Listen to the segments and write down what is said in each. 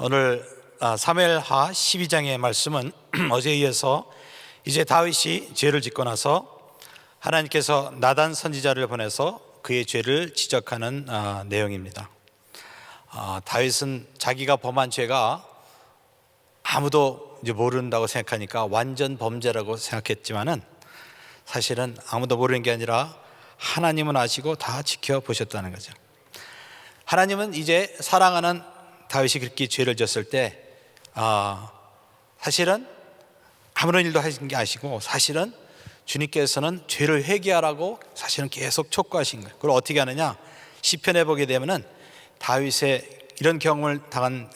오늘 사무엘하 12장의 말씀은 어제에 이어서 이제 다윗이 죄를 짓고 나서 하나님께서 나단 선지자를 보내서 그의 죄를 지적하는 내용입니다. 다윗은 자기가 범한 죄가 아무도 이제 모른다고 생각하니까 완전 범죄라고 생각했지만은 사실은 아무도 모르는 게 아니라 하나님은 아시고 다 지켜보셨다는 거죠. 하나님은 이제 사랑하는 다윗이 그렇게 죄를 졌을 때 사실은 아무런 일도 하신 게 아시고 사실은 주님께서는 죄를 회개하라고 사실은 계속 촉구하신 거예요. 그걸 어떻게 하느냐? 시편에 보게 되면은 다윗의 이런 경험을 당한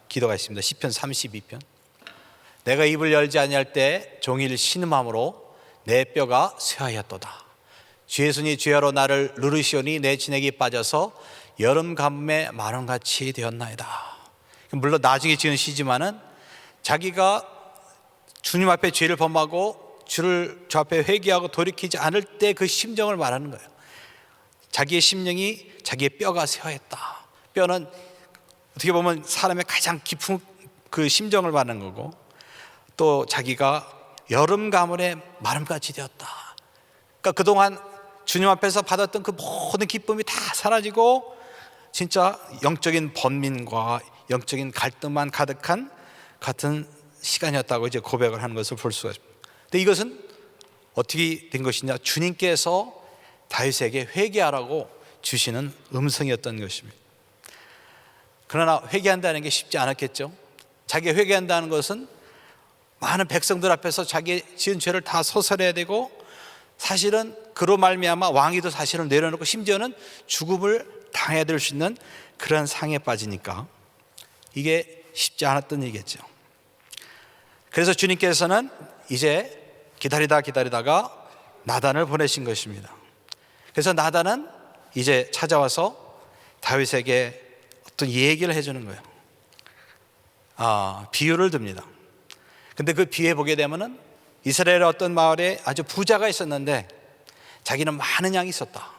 기도가 있습니다. 시편 32편. 내가 입을 열지 아니할 때 종일 신음함으로 내 뼈가 쇠하였도다. 주의 손이 죄하로 나를 누르시오니 내 진액이 빠져서 여름 가뭄에 마름같이 되었나이다. 물론 나중에 지은 시지만은 자기가 주님 앞에 죄를 범하고 주를 주 앞에 회개하고 돌이키지 않을 때 그 심정을 말하는 거예요. 자기의 심령이 자기의 뼈가 쇠하였다. 뼈는 어떻게 보면 사람의 가장 깊은 그 심정을 말하는 거고, 또 자기가 여름 가물에 마름같이 되었다. 그러니까 그동안 주님 앞에서 받았던 그 모든 기쁨이 다 사라지고 진짜 영적인 번민과 영적인 갈등만 가득한 같은 시간이었다고 이제 고백을 하는 것을 볼 수가 있습니다. 근데 이것은 어떻게 된 것이냐? 주님께서 다윗에게 회개하라고 주시는 음성이었던 것입니다. 그러나 회개한다는 게 쉽지 않았겠죠. 자기가 회개한다는 것은 많은 백성들 앞에서 자기 지은 죄를 다 소설해야 되고, 사실은 그로 말미암아 왕위도 사실은 내려놓고 심지어는 죽음을 당해야 될 수 있는 그런 상에 빠지니까 이게 쉽지 않았던 일이겠죠. 그래서 주님께서는 이제 기다리다가 나단을 보내신 것입니다. 그래서 나단은 이제 찾아와서 다윗에게 어떤 얘기를 해주는 거예요. 비유를 듭니다. 근데 그 비유에 보게 되면은 이스라엘의 어떤 마을에 아주 부자가 있었는데 자기는 많은 양이 있었다.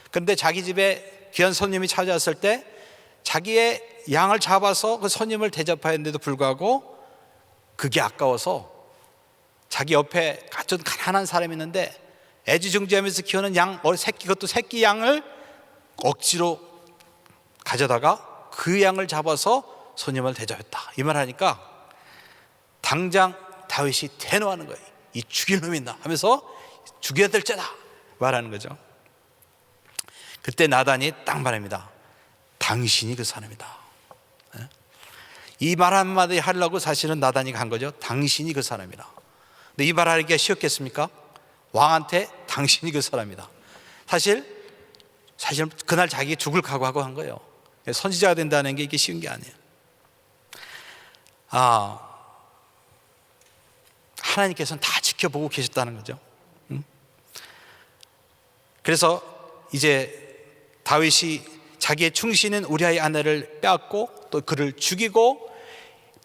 그런데 자기 집에 귀한 손님이 찾아왔을 때 자기의 양을 잡아서 그 손님을 대접하였는데도 불구하고 그게 아까워서 자기 옆에 좀 가난한 사람이 있는데 애지중지하면서 키우는 양, 새끼, 그것도 새끼 양을 억지로 가져다가 그 양을 잡아서 손님을 대접했다. 이 말 하니까 당장 다윗이 대노하는 거예요. 이 죽일 놈이 있나 하면서 죽여야 될 죄다 말하는 거죠. 그때 나단이 딱 말합니다. 당신이 그 사람이다. 이 말 한마디 하려고 사실은 나단이 간 거죠. 당신이 그 사람이다. 근데 이 말 하기가 쉬웠겠습니까? 왕한테 당신이 그 사람이다. 사실 그날 자기 죽을 각오하고 한 거예요. 선지자가 된다는 게 이게 쉬운 게 아니에요. 하나님께서는 다 지켜보고 계셨다는 거죠. 그래서 이제 다윗이 자기의 충신인 우리아의 아내를 빼앗고 또 그를 죽이고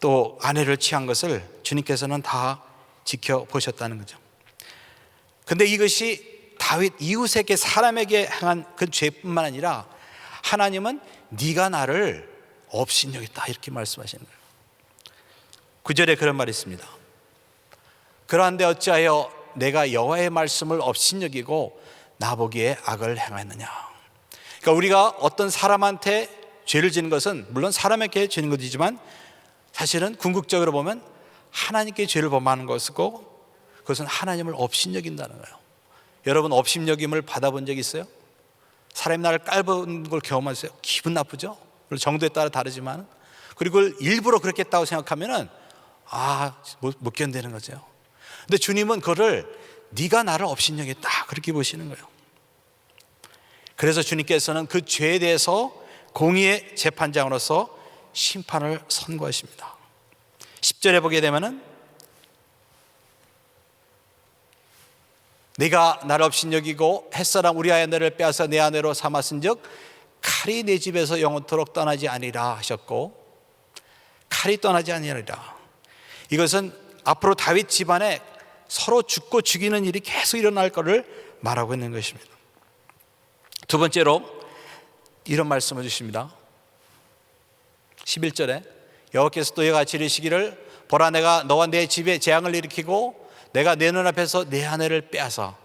또 아내를 취한 것을 주님께서는 다 지켜보셨다는 거죠. 근데 이것이 다윗 이웃에게 사람에게 행한 그 죄뿐만 아니라 하나님은 네가 나를 업신여겼다 이렇게 말씀하시는 거예요. 9절에 그런 말이 있습니다. 그러한데 어찌하여 내가 여호와의 말씀을 업신여기고 나보기에 악을 행하였느냐. 그러니까 우리가 어떤 사람한테 죄를 지는 것은 물론 사람에게 지는 것이지만 사실은 궁극적으로 보면 하나님께 죄를 범하는 것이고 그것은 하나님을 업신여긴다는 거예요. 여러분 업신여김을 받아본 적 있어요? 사람이 나를 깔본 걸 경험하세요? 기분 나쁘죠? 물론 정도에 따라 다르지만, 그리고 일부러 그렇게 했다고 생각하면은 못 견디는 거죠. 근데 주님은 그거를 네가 나를 업신여겼다 그렇게 보시는 거예요. 그래서 주님께서는 그 죄에 대해서 공의의 재판장으로서 심판을 선고하십니다. 10절에 보게 되면은 네가 나를 업신여기고 햇사람 우리아의 아내를 빼앗아 내 아내로 삼았은즉 칼이 내 집에서 영원토록 떠나지 아니라 하셨고, 칼이 떠나지 아니하리라. 이것은 앞으로 다윗 집안에 서로 죽고 죽이는 일이 계속 일어날 것을 말하고 있는 것입니다. 두 번째로 이런 말씀을 주십니다. 11절에 여호와께서 또 이와 같이 이르시기를 보라 내가 너와 내 집에 재앙을 일으키고 내가 내 눈앞에서 내 아내를 빼앗아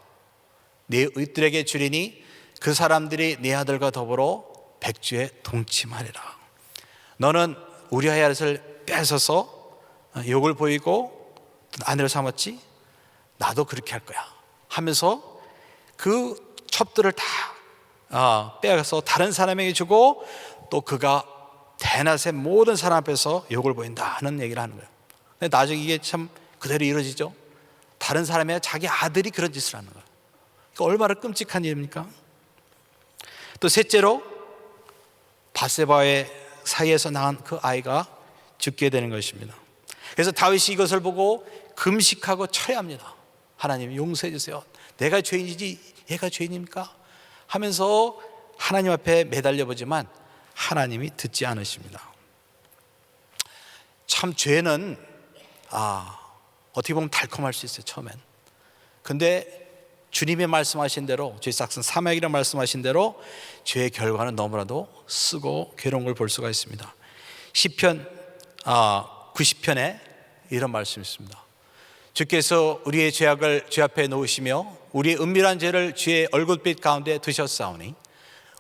네 의들에게 주리니 그 사람들이 네 아들과 더불어 백주에 동침하리라. 너는 우리아의 아들을 뺏어서 욕을 보이고 아내를 삼았지, 나도 그렇게 할 거야 하면서 그 첩들을 다 빼앗아서 다른 사람에게 주고 또 그가 대낮에 모든 사람 앞에서 욕을 보인다 하는 얘기를 하는 거예요. 근데 나중에 이게 참 그대로 이루어지죠. 다른 사람의 자기 아들이 그런 짓을 하는 거예요. 그러니까 얼마나 끔찍한 일입니까? 또 셋째로 바세바의 사이에서 낳은 그 아이가 죽게 되는 것입니다. 그래서 다윗이 이것을 보고 금식하고 철회합니다. 하나님 용서해 주세요. 내가 죄인이지 얘가 죄인입니까? 하면서 하나님 앞에 매달려 보지만 하나님이 듣지 않으십니다. 참 죄는 어떻게 보면 달콤할 수 있어요, 처음엔. 근데 주님의 말씀하신 대로, 죄 싹슨 사막이라 말씀하신 대로 죄의 결과는 너무나도 쓰고 괴로운 걸 볼 수가 있습니다. 시편 90편에 이런 말씀이 있습니다. 주께서 우리의 죄악을 주 앞에 놓으시며 우리의 은밀한 죄를 주의 얼굴빛 가운데 두셨사오니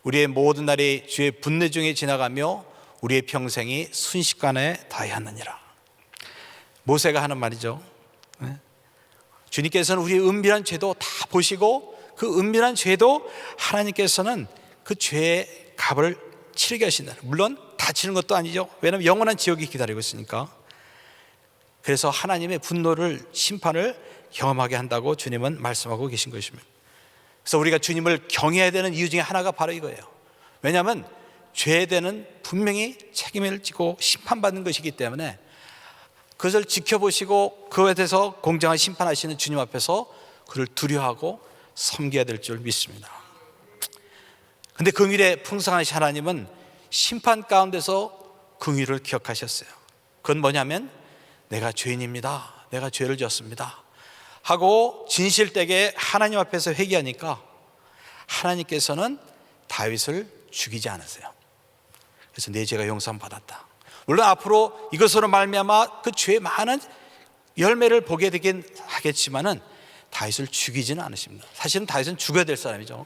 우리의 모든 날이 주의 분내 중에 지나가며 우리의 평생이 순식간에 다하였느니라. 모세가 하는 말이죠. 주님께서는 우리의 은밀한 죄도 다 보시고 그 은밀한 죄도 하나님께서는 그 죄의 값을 치르게 하신다. 물론 다 치는 것도 아니죠. 왜냐하면 영원한 지옥이 기다리고 있으니까. 그래서 하나님의 분노를, 심판을 경험하게 한다고 주님은 말씀하고 계신 것입니다. 그래서 우리가 주님을 경외해야 되는 이유 중에 하나가 바로 이거예요. 왜냐하면 죄에 대한 분명히 책임을 지고 심판받는 것이기 때문에 그것을 지켜보시고 그것에 대해서 공정한 심판하시는 주님 앞에서 그를 두려워하고 섬겨야 될 줄 믿습니다. 그런데 긍휼의 풍성하신 하나님은 심판 가운데서 긍휼을 기억하셨어요. 그건 뭐냐면 내가 죄인입니다, 내가 죄를 지었습니다 하고 진실되게 하나님 앞에서 회개하니까 하나님께서는 다윗을 죽이지 않으세요. 그래서 내 죄가 용서받았다. 물론 앞으로 이것으로 말미암아 그 죄의 많은 열매를 보게 되긴 하겠지만은 다윗을 죽이지는 않으십니다. 사실은 다윗은 죽어야 될 사람이죠.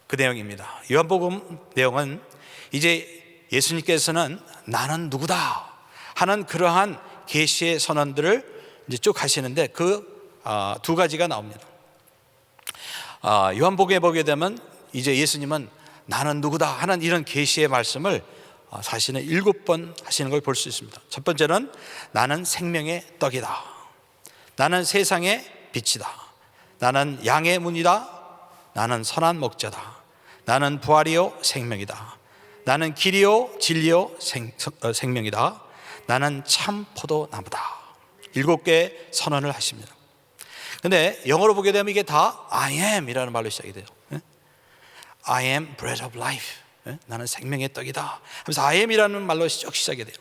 그 내용입니다. 요한복음 내용은 이제 예수님께서는 나는 누구다 하는 그러한 계시의 선언들을 이제 쭉 하시는데 그 두 가지가 나옵니다. 요한복음에 보게 되면 이제 예수님은 나는 누구다 하는 이런 계시의 말씀을 사실은 7번 하시는 걸 볼 수 있습니다. 첫 번째는 나는 생명의 떡이다, 나는 세상의 빛이다, 나는 양의 문이다, 나는 선한 목자다, 나는 부활이요 생명이다, 나는 길이요 진리요 생명이다, 나는 참 포도나무다. 7개의 선언을 하십니다. 근데 영어로 보게 되면 이게 다 I am 이라는 말로 시작이 돼요. I am bread of life. 나는 생명의 떡이다 하면서 I am 이라는 말로 쭉 시작이 돼요.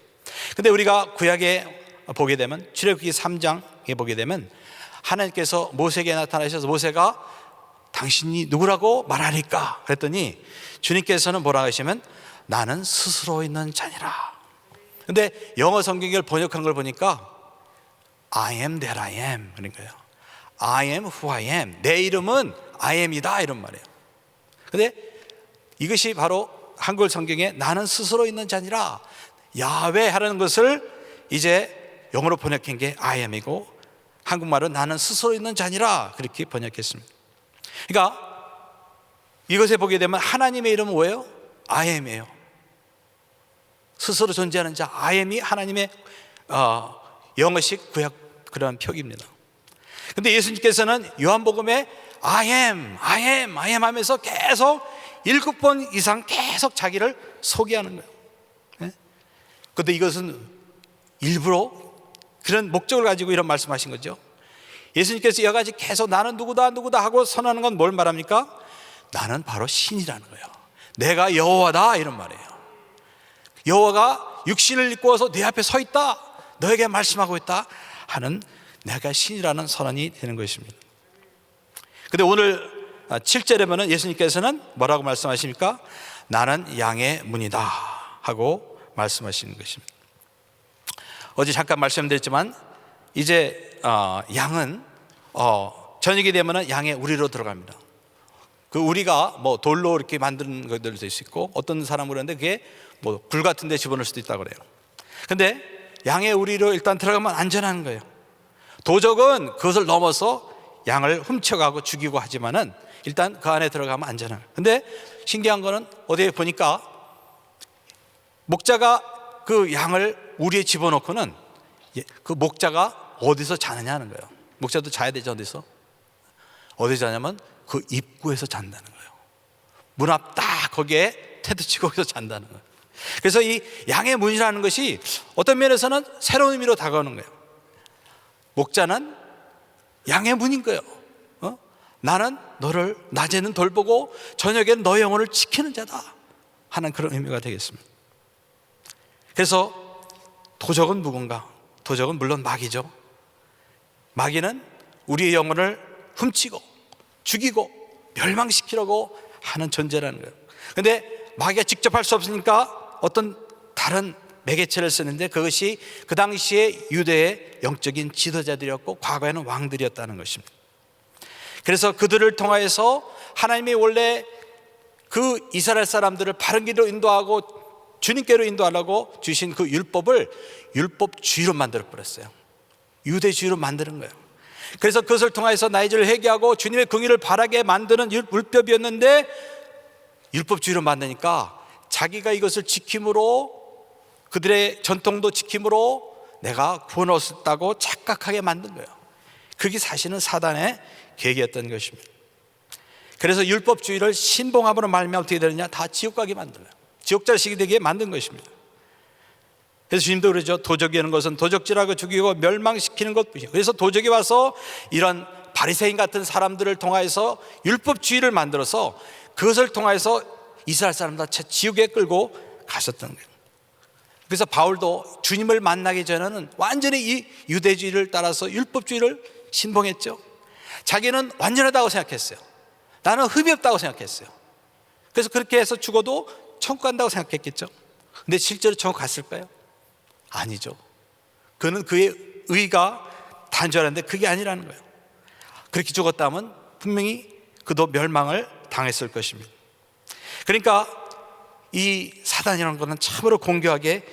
근데 우리가 구약에 보게 되면 출애굽기 3장에 보게 되면 하나님께서 모세에게 나타나셔서 모세가 당신이 누구라고 말하니까 그랬더니 주님께서는 뭐라고 하시면 나는 스스로 있는 자니라. 근데 영어 성경을 번역한 걸 보니까 I am that I am 그런 거예요. I am who I am. 내 이름은 I am이다 이런 말이에요. 근데 이것이 바로 한글 성경에 나는 스스로 있는 자니라 야훼 하라는 것을 이제 영어로 번역한 게 I am이고 한국말은 나는 스스로 있는 자니라 그렇게 번역했습니다. 그러니까 이것에 보게 되면 하나님의 이름은 뭐예요? I am이에요. 스스로 존재하는 자 I am이 하나님의 영어식 구약 그런 표기입니다. 근데 예수님께서는 요한복음에 I am 하면서 계속 7번 이상 계속 자기를 소개하는 거예요. 그런데 이것은 일부러 그런 목적을 가지고 이런 말씀하신 거죠. 예수님께서 여러 가지 계속 나는 누구다 하고 선언하는 건 뭘 말합니까? 나는 바로 신이라는 거예요. 내가 여호와다 이런 말이에요. 여호와가 육신을 입고 와서 내 앞에 서 있다, 너에게 말씀하고 있다 하는 내가 신이라는 선언이 되는 것입니다. 근데 오늘 7절에 보면 예수님께서는 뭐라고 말씀하십니까? 나는 양의 문이다. 하고 말씀하시는 것입니다. 어제 잠깐 말씀드렸지만 이제 양은 저녁이 되면 양의 우리로 들어갑니다. 그 우리가 뭐 돌로 이렇게 만드는 것들도 있을 수 있고, 어떤 사람은 그러는데 그게 뭐 불 같은 데 집어넣을 수도 있다고 그래요. 근데 양의 우리로 일단 들어가면 안전한 거예요. 도적은 그것을 넘어서 양을 훔쳐가고 죽이고 하지만은 일단 그 안에 들어가면 안전한 거예요. 근데 신기한 거는 어디에 보니까 목자가 그 양을 우리에 집어넣고는 그 목자가 어디서 자느냐 하는 거예요. 목자도 자야 되죠. 어디서 자냐면 그 입구에서 잔다는 거예요. 문 앞 딱 거기에 텐트 치고 거기서 잔다는 거예요. 그래서 이 양의 문이라는 것이 어떤 면에서는 새로운 의미로 다가오는 거예요. 목자는 양의 문인 거예요. 나는 너를 낮에는 돌보고 저녁에는 너의 영혼을 지키는 자다 하는 그런 의미가 되겠습니다. 그래서 도적은 누군가? 도적은 물론 마귀죠. 마귀는 우리의 영혼을 훔치고 죽이고 멸망시키려고 하는 존재라는 거예요. 그런데 마귀가 직접 할 수 없으니까 어떤 다른 매개체를 쓰는데, 그것이 그 당시에 유대의 영적인 지도자들이었고 과거에는 왕들이었다는 것입니다. 그래서 그들을 통하여서 하나님이 원래 그 이스라엘 사람들을 바른 길로 인도하고 주님께로 인도하려고 주신 그 율법을 율법주의로 만들어 버렸어요. 유대주의로 만드는 거예요. 그래서 그것을 통해서 나의 죄를 회개하고 주님의 긍휼을 바라게 만드는 율법이었는데, 율법주의로 만드니까 자기가 이것을 지킴으로, 그들의 전통도 지킴으로 내가 구원을 얻었다고 착각하게 만든 거예요. 그게 사실은 사단의 계획이었던 것입니다. 그래서 율법주의를 신봉함으로 말미암아 어떻게 되느냐? 다 지옥 가게 만들어요. 지옥 자식이 되게 만든 것입니다. 그래서 주님도 그러죠. 도적이 하는 것은 도적질하고 죽이고 멸망시키는 것뿐이에요. 그래서 도적이 와서 이런 바리새인 같은 사람들을 통하여서 율법주의를 만들어서 그것을 통하여서 이스라엘 사람들 다 지옥에 끌고 갔었던 거예요. 그래서 바울도 주님을 만나기 전에는 완전히 이 유대주의를 따라서 율법주의를 신봉했죠. 자기는 완전하다고 생각했어요. 나는 흠이 없다고 생각했어요. 그래서 그렇게 해서 죽어도 천국 간다고 생각했겠죠. 근데 실제로 천국 갔을까요? 아니죠. 그는 그의 의가 단절한데 그게 아니라는 거예요. 그렇게 죽었다면 분명히 그도 멸망을 당했을 것입니다. 그러니까 이 사단이라는 것은 참으로 공교하게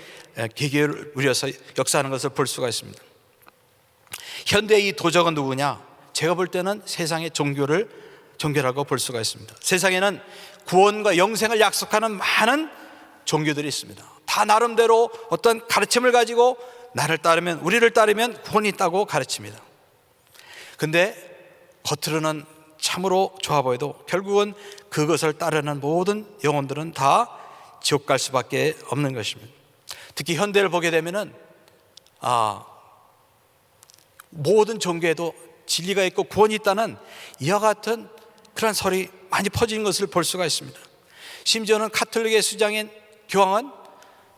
계계를 누려서 역사하는 것을 볼 수가 있습니다. 현대의 이 도적은 누구냐? 제가 볼 때는 세상의 종교라고 볼 수가 있습니다. 세상에는 구원과 영생을 약속하는 많은 종교들이 있습니다. 다 나름대로 어떤 가르침을 가지고 우리를 따르면 구원이 있다고 가르칩니다. 근데 겉으로는 참으로 좋아 보여도 결국은 그것을 따르는 모든 영혼들은 다 지옥 갈 수밖에 없는 것입니다. 특히 현대를 보게 되면은 모든 종교에도 진리가 있고 구원이 있다는 이와 같은 그런 설이 많이 퍼지는 것을 볼 수가 있습니다. 심지어는 카톨릭의 수장인 교황은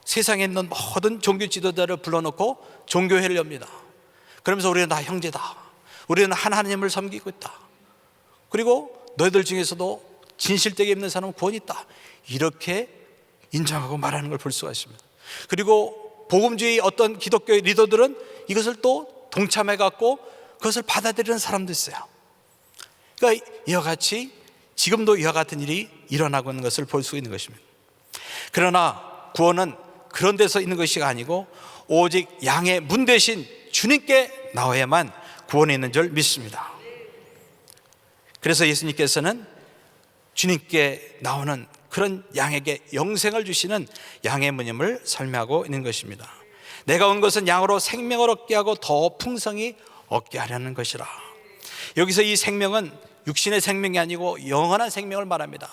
세상에 있는 모든 종교 지도자를 불러놓고 종교회를 엽니다. 그러면서 우리는 다 형제다, 우리는 하나님을 섬기고 있다, 그리고 너희들 중에서도 진실되게 입는 사람은 구원이 있다, 이렇게 인정하고 말하는 걸 볼 수가 있습니다. 그리고 복음주의 어떤 기독교의 리더들은 이것을 또 동참해 갖고 그것을 받아들이는 사람도 있어요. 그러니까 이와 같이 지금도 이와 같은 일이 일어나고 있는 것을 볼 수 있는 것입니다. 그러나 구원은 그런 데서 있는 것이 아니고 오직 양의 문 대신 주님께 나와야만 구원이 있는 줄 믿습니다. 그래서 예수님께서는 주님께 나오는 그런 양에게 영생을 주시는 양의 문임을 설명하고 있는 것입니다. 내가 온 것은 양으로 생명을 얻게 하고 더 풍성히 얻게 하려는 것이라. 여기서 이 생명은 육신의 생명이 아니고 영원한 생명을 말합니다.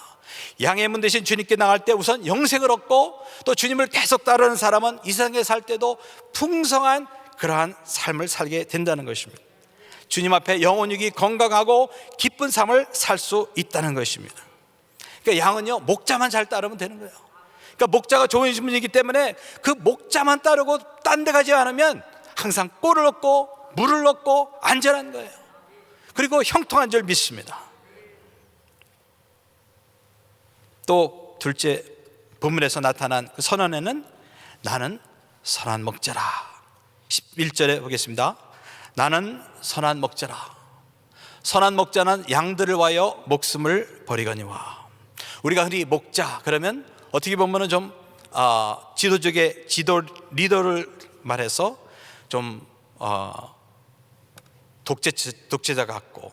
양의 문 대신 주님께 나갈 때 우선 영생을 얻고, 또 주님을 계속 따르는 사람은 이 세상에 살 때도 풍성한 그러한 삶을 살게 된다는 것입니다. 주님 앞에 영혼육이 건강하고 기쁜 삶을 살 수 있다는 것입니다. 그러니까 양은요, 목자만 잘 따르면 되는 거예요. 그러니까 목자가 좋은 분이기 때문에 그 목자만 따르고 딴 데 가지 않으면 항상 꼴을 얻고 물을 얻고 안전한 거예요. 그리고 형통한 줄 믿습니다. 또 둘째, 본문에서 나타난 그 선언에는 나는 선한 목자라. 11절에 보겠습니다. 나는 선한 목자라. 선한 목자는 양들을 위하여 목숨을 버리거니와. 우리가 흔히 목자 그러면 어떻게 보면은 좀 지도적의 리더를 말해서 좀 독재자 같고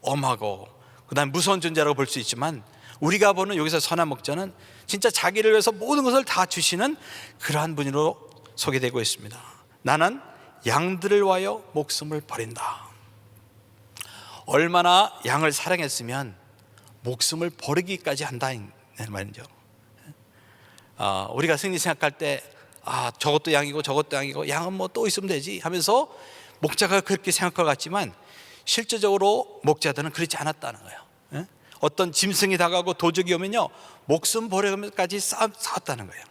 엄하고 그다음 무서운 존재라고 볼 수 있지만, 우리가 보는 여기서 선한 목자는 진짜 자기를 위해서 모든 것을 다 주시는 그러한 분으로 소개되고 있습니다. 나는 양들을 위하여 목숨을 버린다. 얼마나 양을 사랑했으면 목숨을 버리기까지 한다는 말이죠. 우리가 승리 생각할 때 저것도 양이고 저것도 양이고 양은 뭐 또 있으면 되지 하면서 목자가 그렇게 생각할 것 같지만, 실제적으로 목자들은 그렇지 않았다는 거예요. 어떤 짐승이 다가오고 도적이 오면요, 목숨 버리면까지 싸웠다는 거예요.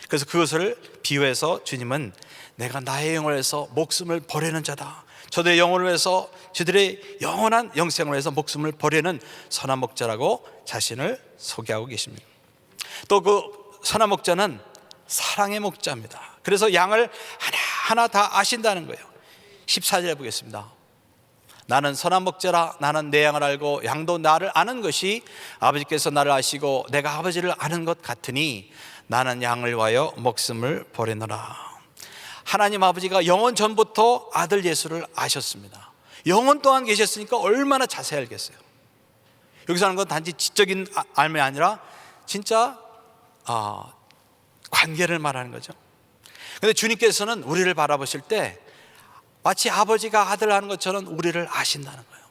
그래서 그것을 비유해서 주님은 내가 나의 영혼을 위해서 목숨을 버리는 자다, 저들의 영혼을 위해서 저들의 영원한 영생을 위해서 목숨을 버리는 선한 목자라고 자신을 소개하고 계십니다. 또 그 선한 목자는 사랑의 목자입니다. 그래서 양을 하나하나 다 아신다는 거예요. 14절에 보겠습니다. 나는 선한 목자라. 나는 내 양을 알고 양도 나를 아는 것이 아버지께서 나를 아시고 내가 아버지를 아는 것 같으니 나는 양을 위하여 목숨을 버리노라. 하나님 아버지가 영원 전부터 아들 예수를 아셨습니다. 영원 동안 계셨으니까 얼마나 자세히 알겠어요. 여기서 하는 건 단지 지적인 알이 아니라 진짜 관계를 말하는 거죠. 그런데 주님께서는 우리를 바라보실 때 마치 아버지가 아들 하는 것처럼 우리를 아신다는 거예요.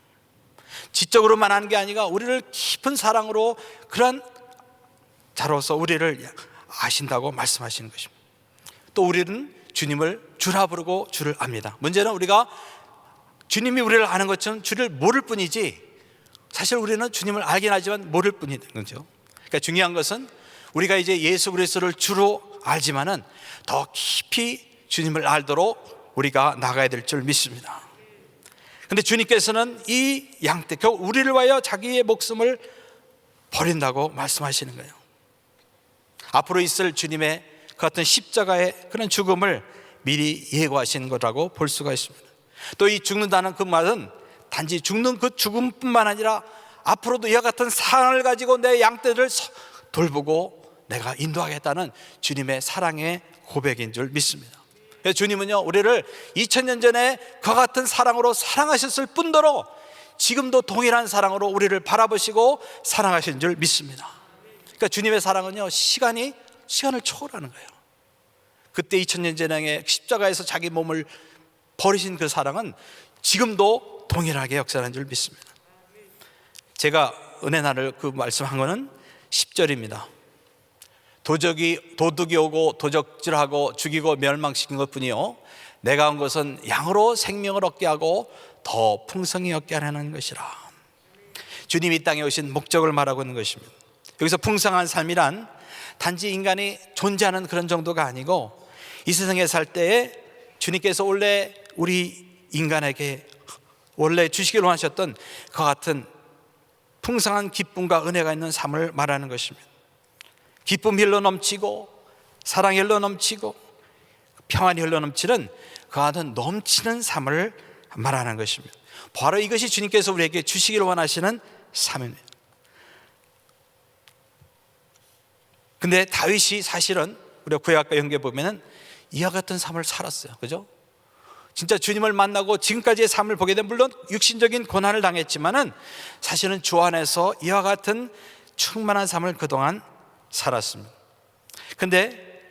지적으로만 하는 게 아니라 우리를 깊은 사랑으로 그런 자로서 우리를 아신다고 말씀하시는 것입니다. 또 우리는 주님을 주라 부르고 주를 압니다. 문제는 우리가 주님이 우리를 아는 것처럼 주를 모를 뿐이지, 사실 우리는 주님을 알긴 하지만 모를 뿐인 거죠. 그러니까 중요한 것은 우리가 이제 예수 그리스도를 주로 알지만은 더 깊이 주님을 알도록 우리가 나가야 될 줄 믿습니다. 그런데 주님께서는 이 양떼, 결국 우리를 위하여 자기의 목숨을 버린다고 말씀하시는 거예요. 앞으로 있을 주님의 그 같은 십자가의 그런 죽음을 미리 예고하시는 거라고 볼 수가 있습니다. 또 이 죽는다는 그 말은 단지 죽는 그 죽음뿐만 아니라 앞으로도 이와 같은 사랑을 가지고 내 양떼를 돌보고 내가 인도하겠다는 주님의 사랑의 고백인 줄 믿습니다. 주님은요, 우리를 2000년 전에 그와 같은 사랑으로 사랑하셨을 뿐더러 지금도 동일한 사랑으로 우리를 바라보시고 사랑하시는 줄 믿습니다. 그러니까 주님의 사랑은요, 시간을 초월하는 거예요. 그때 2000년 전에 십자가에서 자기 몸을 버리신 그 사랑은 지금도 동일하게 역사하는 줄 믿습니다. 제가 은혜 나눌 그 말씀한 거는 10절입니다. 도둑이 오고 도적질하고 죽이고 멸망시킨 것뿐이요, 내가 온 것은 양으로 생명을 얻게 하고 더 풍성히 얻게 하려는 것이라. 주님이 이 땅에 오신 목적을 말하고 있는 것입니다. 여기서 풍성한 삶이란 단지 인간이 존재하는 그런 정도가 아니고, 이 세상에 살 때에 주님께서 원래 우리 인간에게 원래 주시기를 원하셨던 그와 같은 풍성한 기쁨과 은혜가 있는 삶을 말하는 것입니다. 기쁨이 흘러 넘치고 사랑이 흘러 넘치고 평안이 흘러 넘치는 그와 같은 넘치는 삶을 말하는 것입니다. 바로 이것이 주님께서 우리에게 주시기를 원하시는 삶입니다. 근데 다윗이 사실은 우리가 구약과 연결해 보면은 이와 같은 삶을 살았어요. 그죠? 진짜 주님을 만나고 지금까지의 삶을 보게 되면 물론 육신적인 고난을 당했지만은 사실은 주 안에서 이와 같은 충만한 삶을 그동안 살았습니다. 근데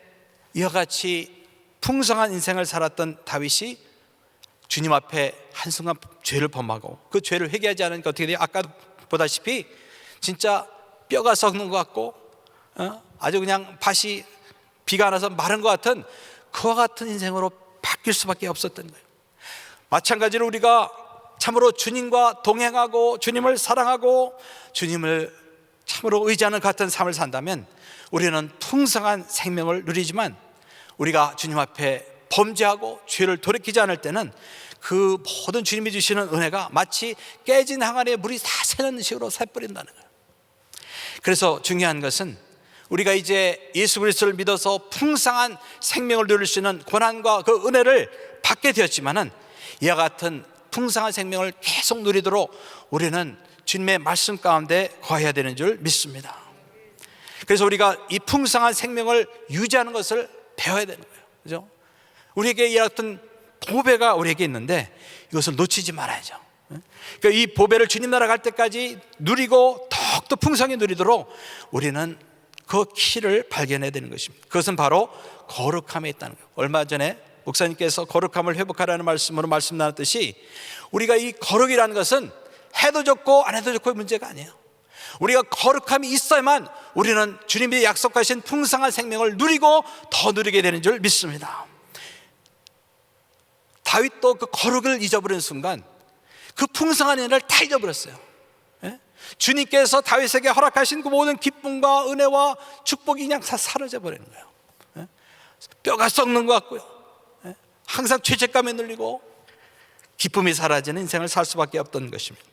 이와 같이 풍성한 인생을 살았던 다윗이 주님 앞에 한순간 죄를 범하고 그 죄를 회개하지 않으니까 어떻게 돼요? 아까 보다시피 진짜 뼈가 썩는 것 같고 아주 그냥 밭이 비가 안 와서 마른 것 같은 그와 같은 인생으로 바뀔 수밖에 없었던 거예요. 마찬가지로 우리가 참으로 주님과 동행하고 주님을 사랑하고 주님을 참으로 의지하는 같은 삶을 산다면 우리는 풍성한 생명을 누리지만, 우리가 주님 앞에 범죄하고 죄를 돌이키지 않을 때는 그 모든 주님이 주시는 은혜가 마치 깨진 항아리에 물이 다 새는 식으로 새버린다는 거예요. 그래서 중요한 것은 우리가 이제 예수 그리스도를 믿어서 풍성한 생명을 누릴 수 있는 고난과 그 은혜를 받게 되었지만은, 이와 같은 풍성한 생명을 계속 누리도록 우리는 주님의 말씀 가운데 거해야 되는 줄 믿습니다. 그래서 우리가 이 풍성한 생명을 유지하는 것을 배워야 되는 거예요. 그죠? 우리에게 이 같은 보배가 우리에게 있는데 이것을 놓치지 말아야죠. 그러니까 이 보배를 주님 나라 갈 때까지 누리고 더욱더 풍성히 누리도록 우리는 그 키를 발견해야 되는 것입니다. 그것은 바로 거룩함에 있다는 거예요. 얼마 전에 목사님께서 거룩함을 회복하라는 말씀으로 말씀 나눴듯이, 우리가 이 거룩이라는 것은 해도 좋고 안 해도 좋고의 문제가 아니에요. 우리가 거룩함이 있어야만 우리는 주님이 약속하신 풍성한 생명을 누리고 더 누리게 되는 줄 믿습니다. 다윗도 그 거룩을 잊어버리는 순간 그 풍성한 은혜를 다 잊어버렸어요. 예? 주님께서 다윗에게 허락하신 그 모든 기쁨과 은혜와 축복이 그냥 다 사라져 버리는 거예요. 예? 뼈가 썩는 것 같고요. 예? 항상 죄책감에 눌리고 기쁨이 사라지는 인생을 살 수밖에 없던 것입니다.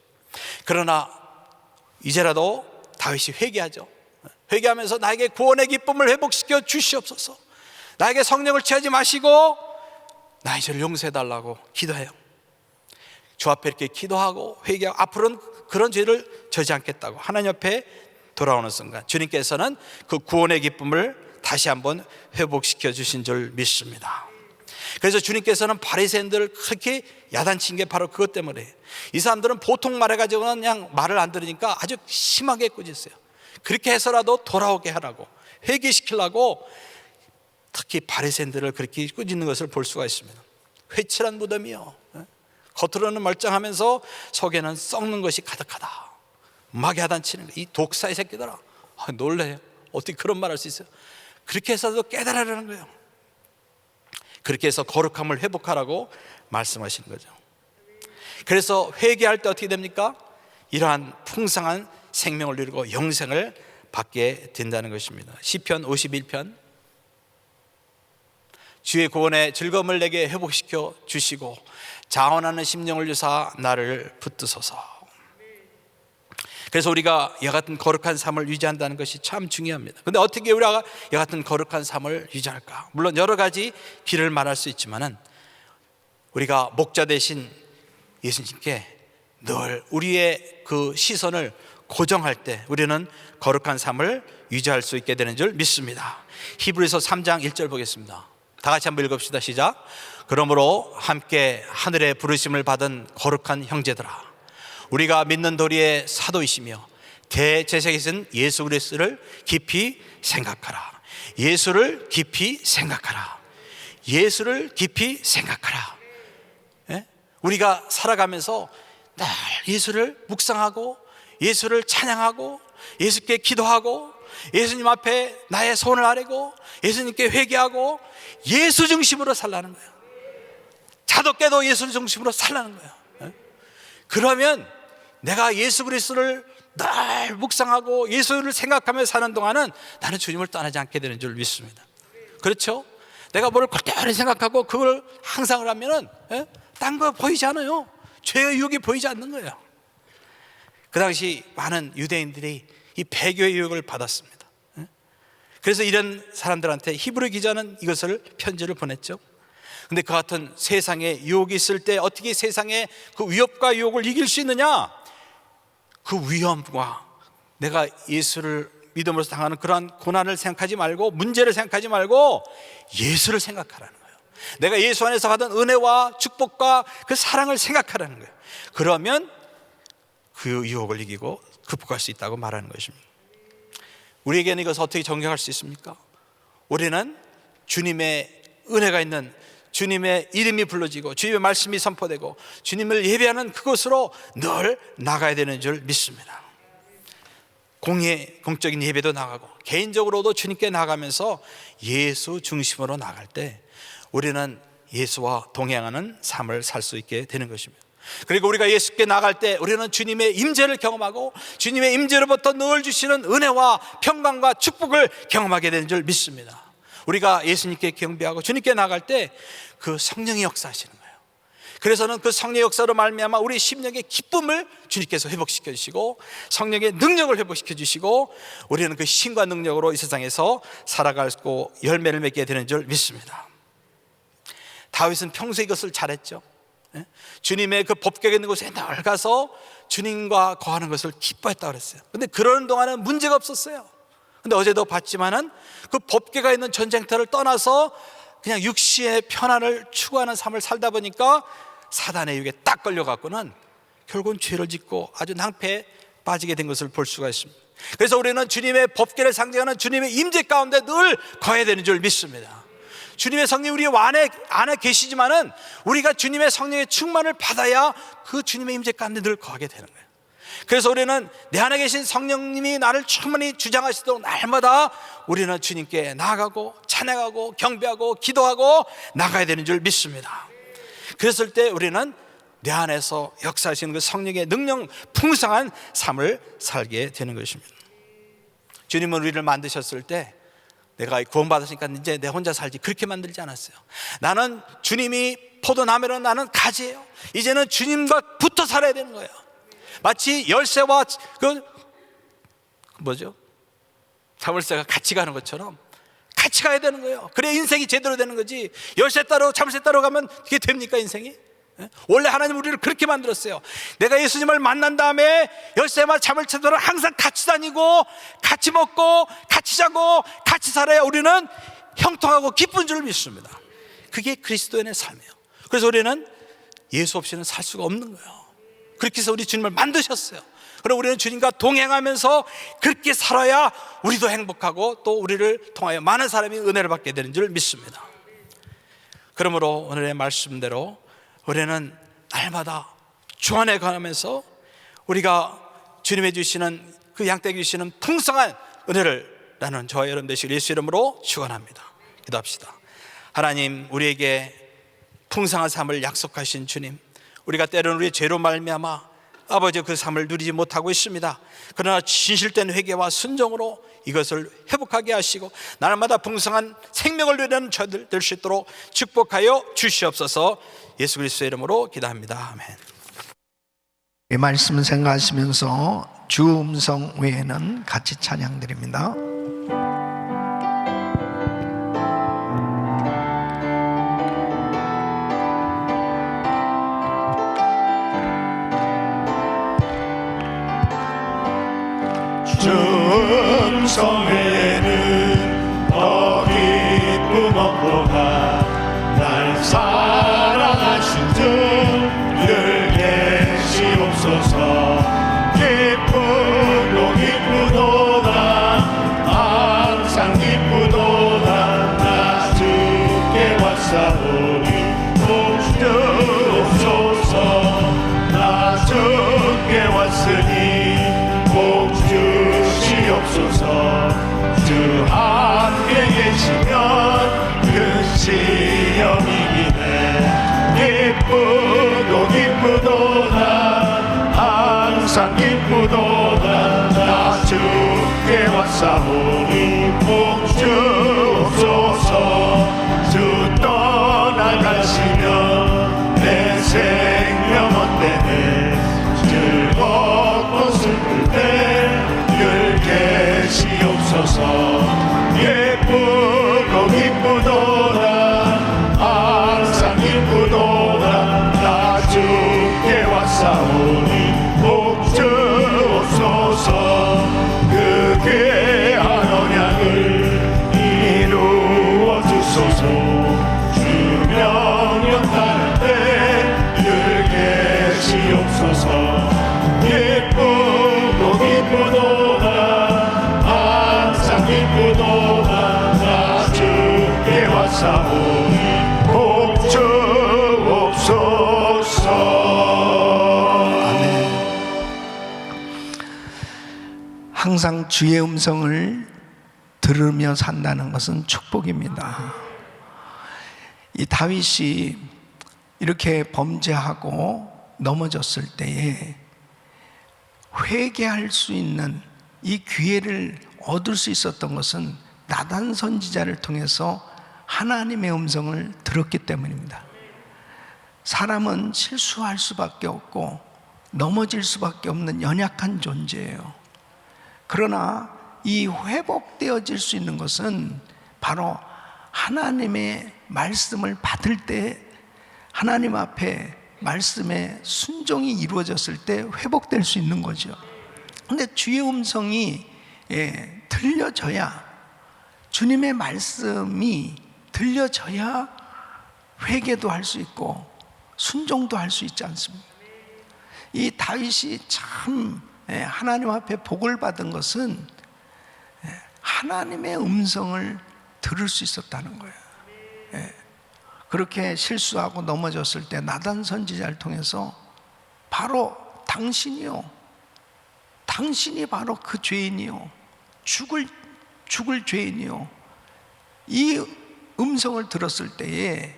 그러나 이제라도 다윗이 회개하죠. 회개하면서 나에게 구원의 기쁨을 회복시켜 주시옵소서, 나에게 성령을 취하지 마시고 나의 죄를 용서해달라고 기도해요. 주 앞에 이렇게 기도하고 회개하고 앞으로는 그런 죄를 저지 않겠다고 하나님 앞에 돌아오는 순간 주님께서는 그 구원의 기쁨을 다시 한번 회복시켜 주신 줄 믿습니다. 그래서 주님께서는 바리새인들을 그렇게 야단친 게 바로 그것 때문에, 이 사람들은 보통 말해가지고는 그냥 말을 안 들으니까 아주 심하게 꾸짖어요. 그렇게 해서라도 돌아오게 하라고, 회개시키려고 특히 바리새인들을 그렇게 꾸짖는 것을 볼 수가 있습니다. 회칠한 무덤이요, 겉으로는 멀쩡하면서 속에는 썩는 것이 가득하다, 막 야단치는 거. 이 독사의 새끼들아, 놀래요. 어떻게 그런 말 할 수 있어요? 그렇게 해서도 깨달으라는 거예요. 그렇게 해서 거룩함을 회복하라고 말씀하시는 거죠. 그래서 회개할 때 어떻게 됩니까? 이러한 풍성한 생명을 누리고 영생을 받게 된다는 것입니다. 시편 51편, 주의 구원의 즐거움을 내게 회복시켜 주시고 자원하는 심령을 주사 나를 붙드소서. 그래서 우리가 이와 같은 거룩한 삶을 유지한다는 것이 참 중요합니다. 그런데 어떻게 우리가 이와 같은 거룩한 삶을 유지할까? 물론 여러 가지 길을 말할 수 있지만은, 우리가 목자 되신 예수님께 늘 우리의 그 시선을 고정할 때 우리는 거룩한 삶을 유지할 수 있게 되는 줄 믿습니다. 히브리서 3장 1절 보겠습니다. 다 같이 한번 읽읍시다. 시작. 그러므로 함께 하늘의 부르심을 받은 거룩한 형제들아, 우리가 믿는 도리의 사도이시며 대제사장이신 예수 그리스도를 깊이 생각하라. 예수를 깊이 생각하라. 예수를 깊이 생각하라. 예? 우리가 살아가면서 늘 예수를 묵상하고 예수를 찬양하고 예수께 기도하고 예수님 앞에 나의 손을 아뢰고 예수님께 회개하고 예수 중심으로 살라는 거예요. 자도 깨도 예수 중심으로 살라는 거예요. 예? 그러면 내가 예수 그리스도를 늘 묵상하고 예수를 생각하며 사는 동안은 나는 주님을 떠나지 않게 되는 줄 믿습니다. 그렇죠? 내가 뭘 그때마다 생각하고 그걸 항상을 하면은 딴 거 보이지 않아요. 죄의 유혹이 보이지 않는 거예요. 그 당시 많은 유대인들이 이 배교의 유혹을 받았습니다. 그래서 이런 사람들한테 히브리 기자는 이것을 편지를 보냈죠. 근데 그 같은 세상에 유혹이 있을 때 어떻게 세상의 그 위협과 유혹을 이길 수 있느냐? 그 위험과 내가 예수를 믿음으로써 당하는 그러한 고난을 생각하지 말고, 문제를 생각하지 말고 예수를 생각하라는 거예요. 내가 예수 안에서 받은 은혜와 축복과 그 사랑을 생각하라는 거예요. 그러면 그 유혹을 이기고 극복할 수 있다고 말하는 것입니다. 우리에게는 이것을 어떻게 적용할 수 있습니까? 우리는 주님의 은혜가 있는, 주님의 이름이 불러지고 주님의 말씀이 선포되고 주님을 예배하는 그곳으로 늘 나가야 되는 줄 믿습니다. 공적인 예배도 나가고 개인적으로도 주님께 나가면서 예수 중심으로 나갈 때 우리는 예수와 동행하는 삶을 살 수 있게 되는 것입니다. 그리고 우리가 예수께 나갈 때 우리는 주님의 임재를 경험하고 주님의 임재로부터 늘 주시는 은혜와 평강과 축복을 경험하게 되는 줄 믿습니다. 우리가 예수님께 경배하고 주님께 나갈 때 그 성령이 역사하시는 거예요. 그래서는 그 성령의 역사로 말미암아 우리 심령의 기쁨을 주님께서 회복시켜 주시고 성령의 능력을 회복시켜 주시고 우리는 그 힘과 능력으로 이 세상에서 살아가고 열매를 맺게 되는 줄 믿습니다. 다윗은 평소에 이것을 잘했죠. 주님의 그 법궤가 있는 곳에 늘 가서 주님과 거하는 것을 기뻐했다고 그랬어요. 근데 그러는 동안은 문제가 없었어요. 근데 어제도 봤지만은 그 법궤가 있는 전쟁터를 떠나서 그냥 육신의 편안을 추구하는 삶을 살다 보니까 사단의 유혹에 딱 걸려갖고는 결국은 죄를 짓고 아주 낭패에 빠지게 된 것을 볼 수가 있습니다. 그래서 우리는 주님의 법궤를 상징하는 주님의 임재 가운데 늘 거해야 되는 줄 믿습니다. 주님의 성령 우리 안에 계시지만은 우리가 주님의 성령의 충만을 받아야 그 주님의 임재 가운데 늘 거하게 되는 거예요. 그래서 우리는 내 안에 계신 성령님이 나를 충만히 주장하시도록 날마다 우리는 주님께 나아가고 찬양하고 경배하고 기도하고 나가야 되는 줄 믿습니다. 그랬을 때 우리는 내 안에서 역사하시는 그 성령의 능력 풍성한 삶을 살게 되는 것입니다. 주님은 우리를 만드셨을 때 내가 구원받았으니까 이제 내 혼자 살지 그렇게 만들지 않았어요. 나는 주님이 포도나무는 나는 가지예요. 이제는 주님과 붙어 살아야 되는 거예요. 마치 열쇠와 자물쇠가 같이 가는 것처럼 같이 가야 되는 거예요. 그래야 인생이 제대로 되는 거지. 열쇠 따로 자물쇠 따로 가면 이게 됩니까 인생이? 원래 하나님 우리를 그렇게 만들었어요. 내가 예수님을 만난 다음에 열쇠와 자물쇠들은 항상 같이 다니고 같이 먹고 같이 자고 같이 살아야 우리는 형통하고 기쁜 줄 믿습니다. 그게 그리스도인의 삶이에요. 그래서 우리는 예수 없이는 살 수가 없는 거예요. 그렇게 해서 우리 주님을 만드셨어요. 그리고 우리는 주님과 동행하면서 그렇게 살아야 우리도 행복하고 또 우리를 통하여 많은 사람이 은혜를 받게 되는 줄 믿습니다. 그러므로 오늘의 말씀대로 우리는 날마다 주 안에 가면서 우리가 주님의 주시는 그 양떼기 주시는 풍성한 은혜를 나는 저와 여러분 되시길 예수 이름으로 축원합니다. 기도합시다. 하나님, 우리에게 풍성한 삶을 약속하신 주님, 우리가 때로는 우리의 죄로 말미암아 아버지 그 삶을 누리지 못하고 있습니다. 그러나 진실된 회개와 순종으로 이것을 회복하게 하시고 날마다 풍성한 생명을 누리는 저들 될 수 있도록 축복하여 주시옵소서. 예수 그리스도의 이름으로 기도합니다. 아멘. 이 말씀을 생각하시면서 주 음성 외에는 같이 찬양드립니다. 주 음성 외에는 더 기쁨 없도다. 날 사랑하신 주 늘 계시옵소서. 기쁘도 기쁘도다. 항상 기쁘도다. 나 주께 왔사오니 복주옵소서. 나 주께 왔으니 주시옵소서. 주 함께 계시면 그 시험이 이기네. 기쁘도 기쁘도다. 항상 기쁘도다. 나 주께 왔사오니 복주옵소서. 주 떠나가시면 내 생명 헛되네. 즐겁고 슬플 때 늘 계시옵소서. 예쁘고 기쁘도다. 항상 기쁘도다. 나 주께 왔사오니 복주옵소서. 그 귀한 언약을 이루어 주소서. 주 명령 따를 때 늘 계시옵소서. 예쁘고 기쁘도다. 항상 기쁘도다. 나 주께 왔사오니 복주옵소서. 아멘. 항상 주의 음성을 들으며 산다는 것은 축복입니다. 이 다윗이 이렇게 범죄하고 넘어졌을 때에 회개할 수 있는 이 기회를 얻을 수 있었던 것은 나단 선지자를 통해서 하나님의 음성을 들었기 때문입니다. 사람은 실수할 수밖에 없고 넘어질 수밖에 없는 연약한 존재예요. 그러나 이 회복되어질 수 있는 것은 바로 하나님의 말씀을 받을 때, 하나님 앞에 말씀의 순종이 이루어졌을 때 회복될 수 있는 거죠. 근데 주의 음성이 들려져야, 주님의 말씀이 들려져야 회개도 할 수 있고 순종도 할 수 있지 않습니까? 이 다윗이 참 하나님 앞에 복을 받은 것은 하나님의 음성을 들을 수 있었다는 거예요. 그렇게 실수하고 넘어졌을 때 나단 선지자를 통해서 바로 당신이 바로 그 죄인이요, 죽을 죄인이요, 이 음성을 들었을 때에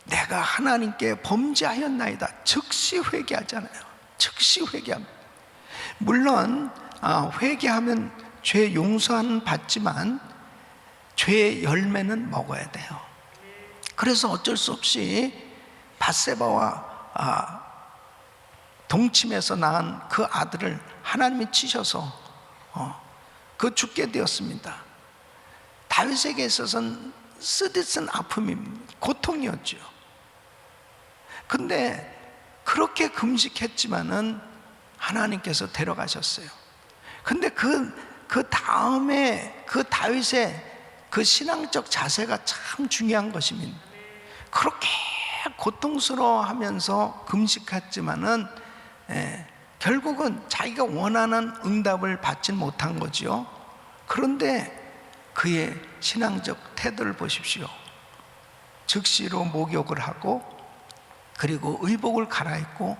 내가 하나님께 범죄하였나이다, 즉시 회개하잖아요. 즉시 회개합니다. 물론 회개하면 죄 용서는 받지만 죄의 열매는 먹어야 돼요. 그래서 어쩔 수 없이 밧세바와 동침해서 낳은 그 아들을 하나님이 치셔서 그 죽게 되었습니다. 다윗에게 있어서는 쓰디쓴 아픔이 고통이었죠. 근데 그렇게 금식했지만은 하나님께서 데려가셨어요. 근데 그 다음에 그 다윗의 그 신앙적 자세가 참 중요한 것입니다. 그렇게 고통스러워하면서 금식했지만은 결국은 자기가 원하는 응답을 받지 못한 거지요. 그런데 그의 신앙적 태도를 보십시오. 즉시로 목욕을 하고 그리고 의복을 갈아입고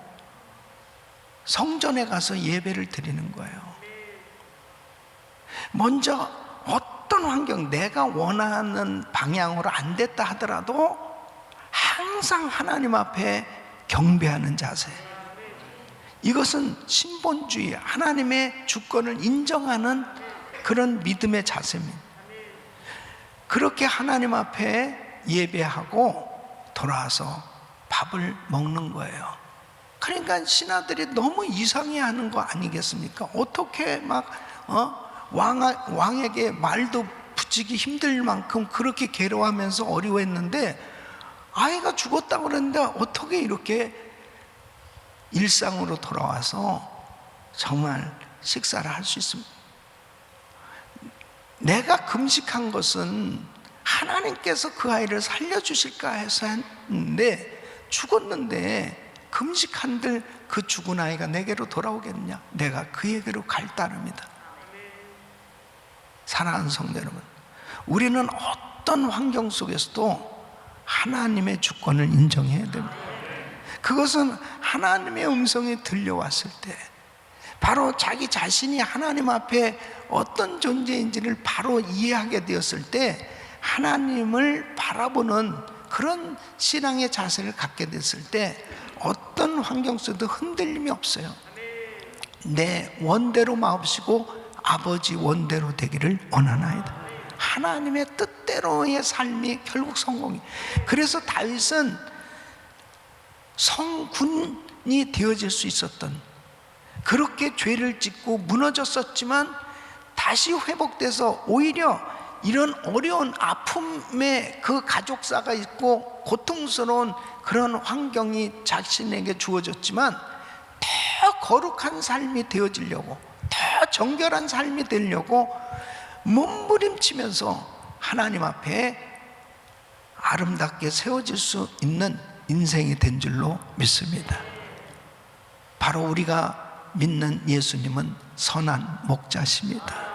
성전에 가서 예배를 드리는 거예요. 먼저 어떤 환경, 내가 원하는 방향으로 안 됐다 하더라도 항상 하나님 앞에 경배하는 자세. 이것은 신본주의, 하나님의 주권을 인정하는 그런 믿음의 자세입니다. 그렇게 하나님 앞에 예배하고 돌아와서 밥을 먹는 거예요. 그러니까 신하들이 너무 이상해하는 거 아니겠습니까? 어떻게 막 왕에게 말도 붙이기 힘들 만큼 그렇게 괴로워하면서 어려워했는데 아이가 죽었다고 그랬는데 어떻게 이렇게 일상으로 돌아와서 정말 식사를 할 수 있습니까? 내가 금식한 것은 하나님께서 그 아이를 살려주실까 해서 했는데 죽었는데 금식한들 그 죽은 아이가 내게로 돌아오겠느냐? 내가 그에게로 갈 따름이다. 사랑하는 성도 여러분, 우리는 어떤 환경 속에서도 하나님의 주권을 인정해야 됩니다. 그것은 하나님의 음성이 들려왔을 때, 바로 자기 자신이 하나님 앞에 어떤 존재인지를 바로 이해하게 되었을 때 하나님을 바라보는 그런 신앙의 자세를 갖게 됐을 때 어떤 환경 속에도 흔들림이 없어요. 내 원대로 마옵시고 아버지 원대로 되기를 원하나이다. 하나님의 뜻대로의 삶이 결국 성공이. 그래서 다윗은 성군이 되어질 수 있었던, 그렇게 죄를 짓고 무너졌었지만 다시 회복돼서 오히려 이런 어려운 아픔에 그 가족사가 있고 고통스러운 그런 환경이 자신에게 주어졌지만 더 거룩한 삶이 되어지려고, 더 정결한 삶이 되려고 몸부림치면서 하나님 앞에 아름답게 세워질 수 있는 인생이 된 줄로 믿습니다. 바로 우리가 믿는 예수님은 선한 목자십니다.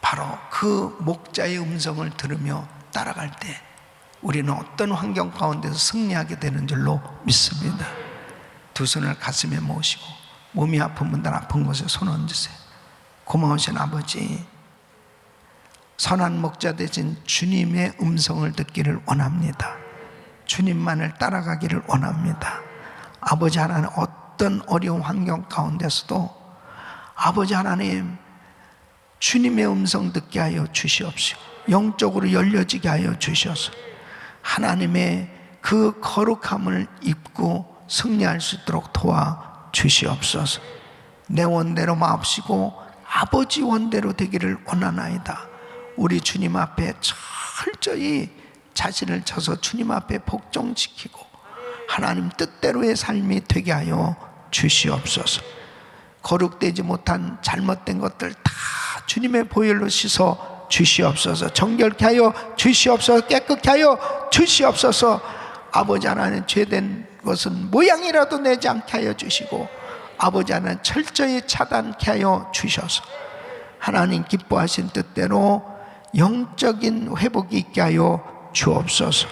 바로 그 목자의 음성을 들으며 따라갈 때 우리는 어떤 환경 가운데서 승리하게 되는 줄로 믿습니다. 두 손을 가슴에 모으시고 몸이 아픈 분들 아픈 곳에 손 얹으세요. 고마우신 아버지, 선한 목자 되신 주님의 음성을 듣기를 원합니다. 주님만을 따라가기를 원합니다. 아버지 하나님, 어떤 어려운 환경 가운데서도 아버지 하나님 주님의 음성 듣게 하여 주시옵시고 영적으로 열려지게 하여 주시옵소서. 하나님의 그 거룩함을 입고 승리할 수 있도록 도와주시옵소서. 내 원대로 마옵시고 아버지 원대로 되기를 원하나이다. 우리 주님 앞에 철저히 자신을 쳐서 주님 앞에 복종시키고 하나님 뜻대로의 삶이 되게 하여 주시옵소서. 거룩되지 못한 잘못된 것들 다 주님의 보혈로 씻어 주시옵소서. 정결케 하여 주시옵소서. 깨끗게 하여 주시옵소서. 아버지 하나님, 죄된 것은 모양이라도 내지 않게 하여 주시고 아버지 하나님 철저히 차단케 하여 주셔서 하나님 기뻐하신 뜻대로 영적인 회복이 있게 하여 주옵소서.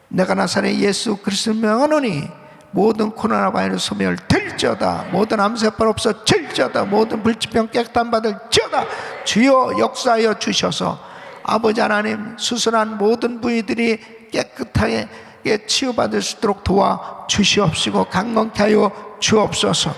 내가 나사렛 예수 그리스도를 명하노니 모든 코로나 바이러스 소멸 될지어다. 모든 암세포 없어질지어다. 모든 불치병 깨끗한 받을지어다. 주여 역사하여 주셔서 아버지 하나님, 수술한 모든 부위들이 깨끗하게 치유받을 수 있도록 도와주시옵시고 강건케 하여 주옵소서.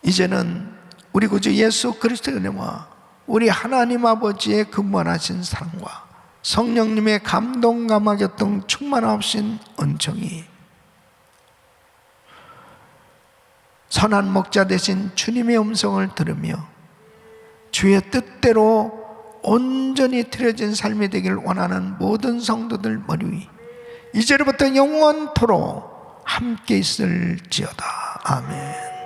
이제는 우리 구주 예수 그리스도의 은혜와 우리 하나님 아버지의 근본하신 사랑과 성령님의 감동 감화교통 충만하신 은총이 선한 목자 되신 주님의 음성을 들으며 주의 뜻대로 온전히 드려진 삶이 되기를 원하는 모든 성도들 머리 위 이제로부터 영원토록 함께 있을지어다. 아멘.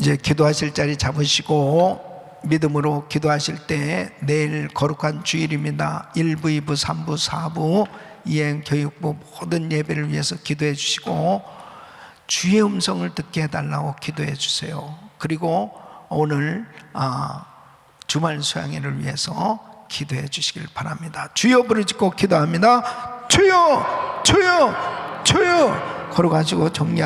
이제 기도하실 자리 잡으시고 믿음으로 기도하실 때 내일 거룩한 주일입니다. 1부, 2부, 3부, 4부 이행 교육부 모든 예배를 위해서 기도해 주시고 주의 음성을 듣게 해달라고 기도해 주세요. 그리고 오늘 주말 수양회를 위해서 기도해 주시길 바랍니다. 주여 부르짖고 기도합니다. 주여, 주여, 주여. 걸어가시고 정리